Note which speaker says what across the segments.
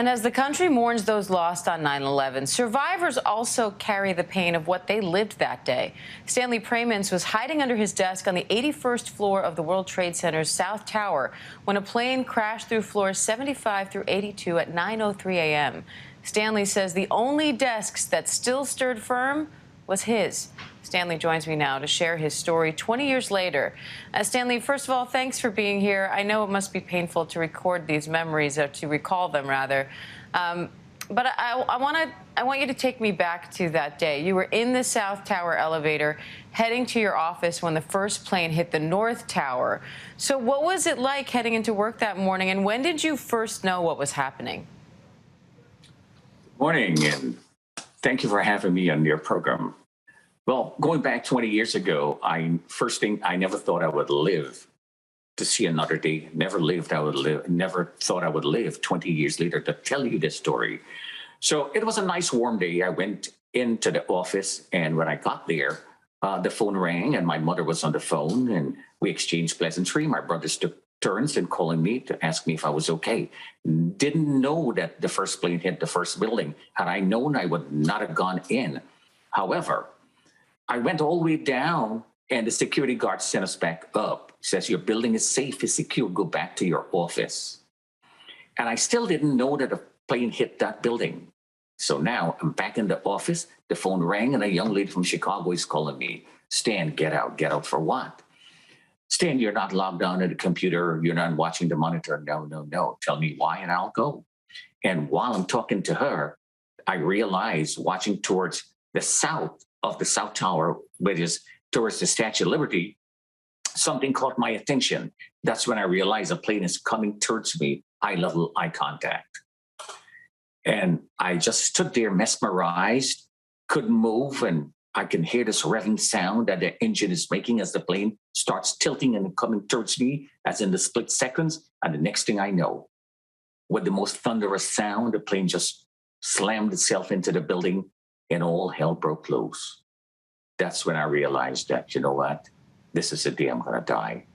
Speaker 1: And as the country mourns those lost on 9/11, survivors also carry the pain of what they lived that day. Stanley Pramins was hiding under his desk on the 81st floor of the World Trade Center's South Tower when a plane crashed through floors 75 through 82 at 9:03 a.m. Stanley says the only desks that still stood firm was his. Stanley joins me now to share his story 20 years later. Stanley, first of all, thanks for being here. I know it must be painful to record these memories, or to recall them, rather. But I want you to take me back to that day. You were in the South Tower elevator heading to your office when the first plane hit the North Tower. So what was it like heading into work that morning, and when did you first know what was happening?
Speaker 2: Good morning, and thank you for having me on your program. Well, going back 20 years ago, first thing, I never thought I would live to see another day. Never thought I would live 20 years later to tell you this story. So it was a nice warm day. I went into the office, and when I got there, the phone rang, and my mother was on the phone, and we exchanged pleasantry. My brothers took turns in calling me to ask me if I was okay. Didn't know that the first plane hit the first building. Had I known, I would not have gone in. However, I went all the way down, and the security guard sent us back up. He says, your building is safe, is secure, go back to your office. And I still didn't know that a plane hit that building. So now I'm back in the office, the phone rang, and a young lady from Chicago is calling me. Stan, get out. Get out for what? Stan, you're not logged on to the computer, you're not watching the monitor. No. Tell me why, and I'll go. And while I'm talking to her, I realized, watching towards the south of the South Tower, which is towards the Statue of Liberty, something caught my attention. That's when I realized a plane is coming towards me, eye-level eye contact. And I just stood there mesmerized, couldn't move, and I can hear this revving sound that the engine is making as the plane starts tilting and coming towards me, as in the split seconds. And the next thing I know, with the most thunderous sound, the plane just slammed itself into the building, and all hell broke loose. That's when I realized that, you know what, this is the day I'm gonna die.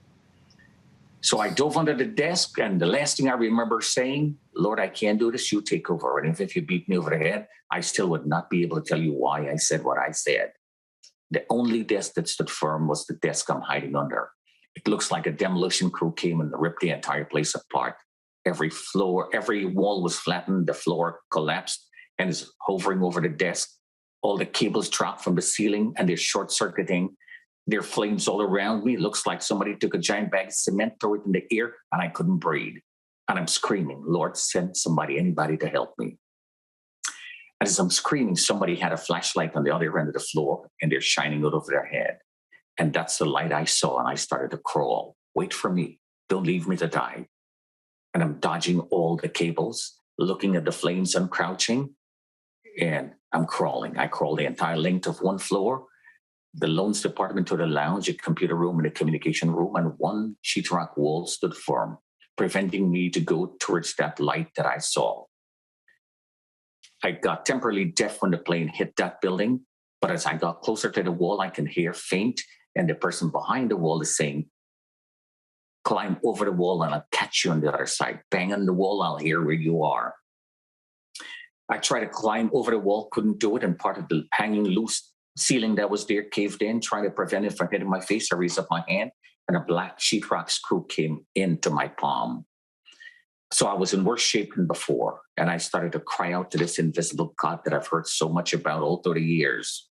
Speaker 2: So I dove under the desk, and the last thing I remember saying, Lord, I can't do this, you take over. And if you beat me over the head, I still would not be able to tell you why I said what I said. The only desk that stood firm was the desk I'm hiding under. It looks like a demolition crew came and ripped the entire place apart. Every wall was flattened, the floor collapsed and is hovering over the desk. All the cables dropped from the ceiling, and they're short-circuiting. There are flames all around me. It looks like somebody took a giant bag of cement, threw it in the air, and I couldn't breathe. And I'm screaming, Lord, send somebody, anybody to help me. And as I'm screaming, somebody had a flashlight on the other end of the floor, and they're shining it over their head. And that's the light I saw, and I started to crawl. Wait for me. Don't leave me to die. And I'm dodging all the cables, looking at the flames and crouching, and I'm crawling. I crawled the entire length of one floor, the loans department to the lounge, a computer room, and a communication room, and one sheetrock wall stood firm, preventing me to go towards that light that I saw. I got temporarily deaf when the plane hit that building, but as I got closer to the wall, I can hear faint, and the person behind the wall is saying, climb over the wall and I'll catch you on the other side. Bang on the wall, I'll hear where you are. I tried to climb over the wall, couldn't do it, and part of the hanging loose ceiling that was there caved in, trying to prevent it from hitting my face. I raised up my hand, and a black sheetrock screw came into my palm. So I was in worse shape than before, and I started to cry out to this invisible God that I've heard so much about all 30 years.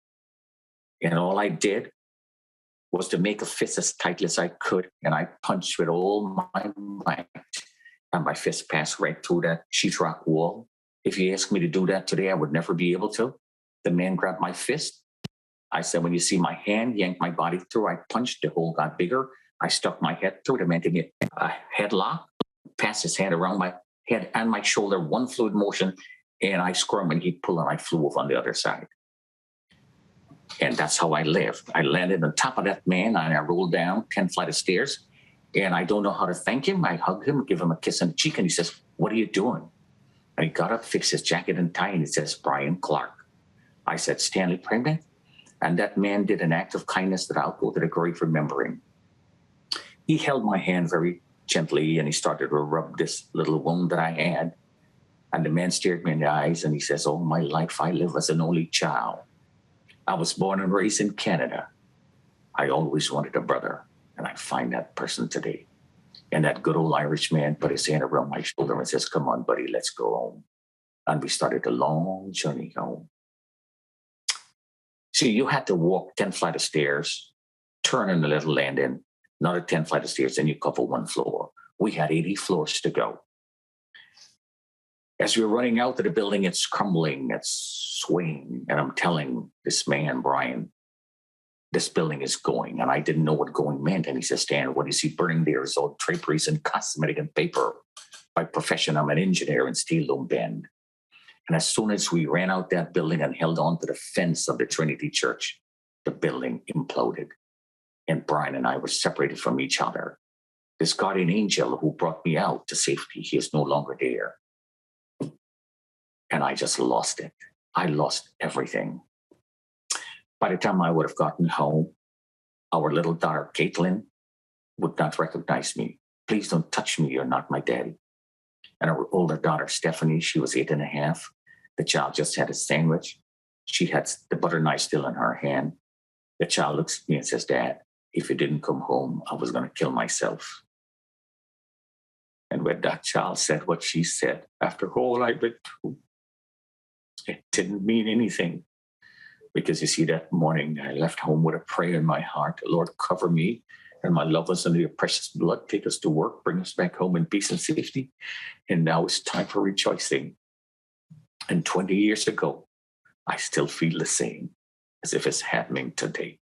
Speaker 2: And all I did was to make a fist as tight as I could, and I punched with all my might, and my fist passed right through that sheetrock wall. If you asked me to do that today, I would never be able to. The man grabbed my fist. I said, when you see my hand, yank my body through. I punched, the hole got bigger. I stuck my head through. The man gave me a headlock, passed his hand around my head and my shoulder, one fluid motion, and I squirmed, and he pulled, and I flew off on the other side. And that's how I lived. I landed on top of that man, and I rolled down 10 flight of stairs, and I don't know how to thank him. I hugged him, give him a kiss on the cheek, and he says, what are you doing? And he got up, fixed his jacket and tie, and it says, Brian Clark. I said, Stanley Praimnath. And that man did an act of kindness that I'll go to the grave remembering. He held my hand very gently, and he started to rub this little wound that I had. And the man stared me in the eyes and he says, all my life I live as an only child. I was born and raised in Canada. I always wanted a brother, and I find that person today. And that good old Irish man put his hand around my shoulder and says, come on, buddy, let's go home. And we started a long journey home. See, you had to walk 10 flight of stairs, turn in a little landing, another 10 flight of stairs, and you cover one floor. We had 80 floors to go. As we were running out of the building, it's crumbling, it's swaying. And I'm telling this man, Brian, this building is going. And I didn't know what going meant. And he says, Stan, what is he burning there? Is all draperies and cosmetic and paper. By profession, I'm an engineer in steel loom bend. And as soon as we ran out that building and held on to the fence of the Trinity Church, the building imploded. And Brian and I were separated from each other. This guardian angel who brought me out to safety, he is no longer there. And I just lost it. I lost everything. By the time I would have gotten home, our little daughter, Caitlin, would not recognize me. Please don't touch me. You're not my daddy. And our older daughter, Stephanie, she was 8.5. The child just had a sandwich. She had the butter knife still in her hand. The child looks at me and says, Dad, if you didn't come home, I was going to kill myself. And when that child said what she said, after all I went through, it didn't mean anything. Because you see, that morning I left home with a prayer in my heart. Lord, cover me and my loved ones under your precious blood. Take us to work, bring us back home in peace and safety. And now it's time for rejoicing. And 20 years ago, I still feel the same as if it's happening today.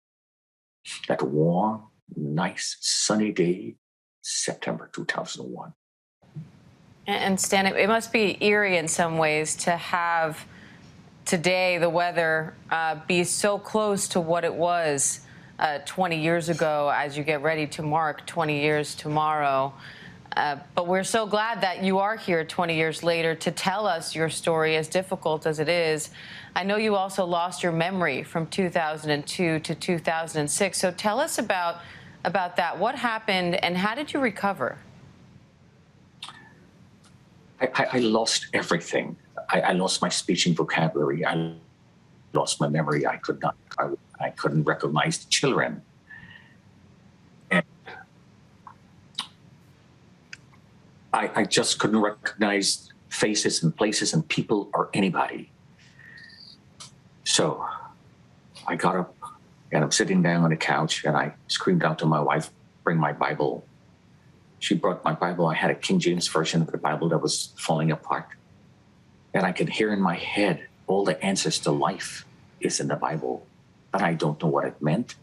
Speaker 2: That warm, nice, sunny day, September 2001.
Speaker 1: And Stan, it must be eerie in some ways to have today the weather be so close to what it was 20 years ago as you get ready to mark 20 years tomorrow. But we're so glad that you are here 20 years later to tell us your story, as difficult as it is. I know you also lost your memory from 2002 to 2006. So tell us about that. What happened and how did you recover?
Speaker 2: I lost everything. I lost my speech and vocabulary. I lost my memory. I couldn't recognize the children. And I just couldn't recognize faces and places and people or anybody. So I got up and I'm sitting down on the couch and I screamed out to my wife, bring my Bible. She brought my Bible. I had a King James version of the Bible that was falling apart. And I could hear in my head all the answers to life is in the Bible, but I don't know what it meant.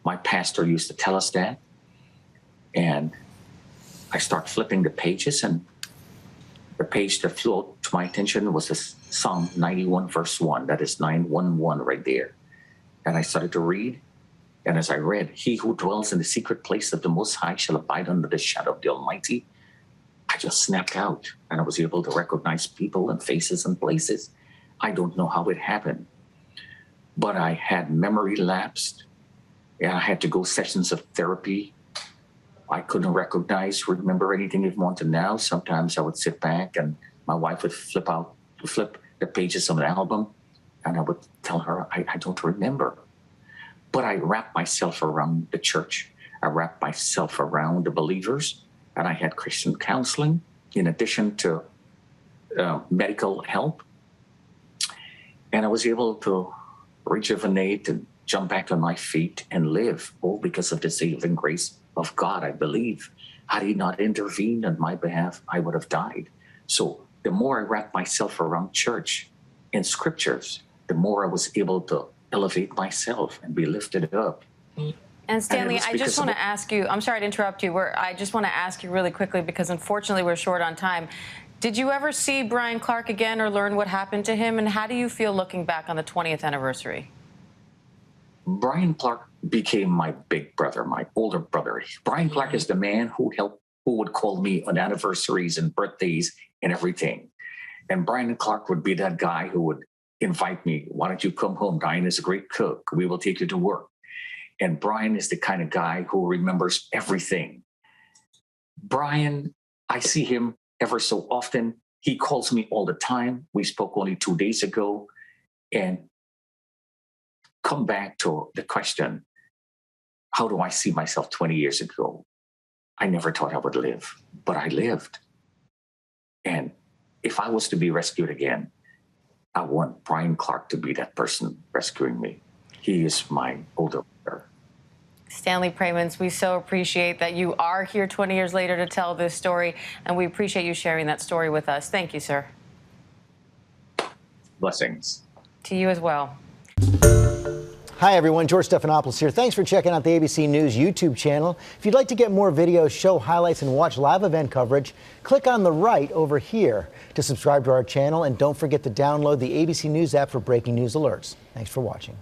Speaker 2: My pastor used to tell us that. And I start flipping the pages, and the page that flew out to my attention was this Psalm 91, verse 1. That is 911 right there. And I started to read. And as I read, he who dwells in the secret place of the Most High shall abide under the shadow of the Almighty. I just snapped out and I was able to recognize people and faces and places. I don't know how it happened, but I had memory lapsed and I had to go sessions of therapy. I couldn't remember anything even until now. Sometimes I would sit back and my wife would flip the pages of an album and I would tell her, I don't remember. But I wrapped myself around the church. I wrapped myself around the believers. And I had Christian counseling in addition to medical help. And I was able to rejuvenate and jump back on my feet and live, all because of the saving grace of God, I believe. Had he not intervened on my behalf, I would have died. So the more I wrapped myself around church and scriptures, the more I was able to elevate myself and be lifted up.
Speaker 1: And Stanley, I just want to ask you, I'm sorry to interrupt you. I just want to ask you really quickly because unfortunately we're short on time. Did you ever see Brian Clark again or learn what happened to him? And how do you feel looking back on the 20th anniversary?
Speaker 2: Brian Clark became my big brother, my older brother. Brian Clark is the man who would call me on anniversaries and birthdays and everything. And Brian Clark would be that guy who would invite me. Why don't you come home? Brian is a great cook. We will take you to work. And Brian is the kind of guy who remembers everything. Brian, I see him ever so often, He calls me all the time. We spoke only 2 days ago. And come back to the question, how do I see myself 20 years ago? I never thought I would live, but I lived. And if I was to be rescued again, I want Brian Clark to be that person rescuing me. He is my older brother.
Speaker 1: Stanley Pramins, we so appreciate that you are here 20 years later to tell this story, and we appreciate you sharing that story with us. Thank you, sir.
Speaker 2: Blessings.
Speaker 1: To you as well.
Speaker 3: Hi, everyone. George Stephanopoulos here. Thanks for checking out the ABC News YouTube channel. If you'd like to get more videos, show highlights, and watch live event coverage, click on the right over here to subscribe to our channel. And don't forget to download the ABC News app for breaking news alerts. Thanks for watching.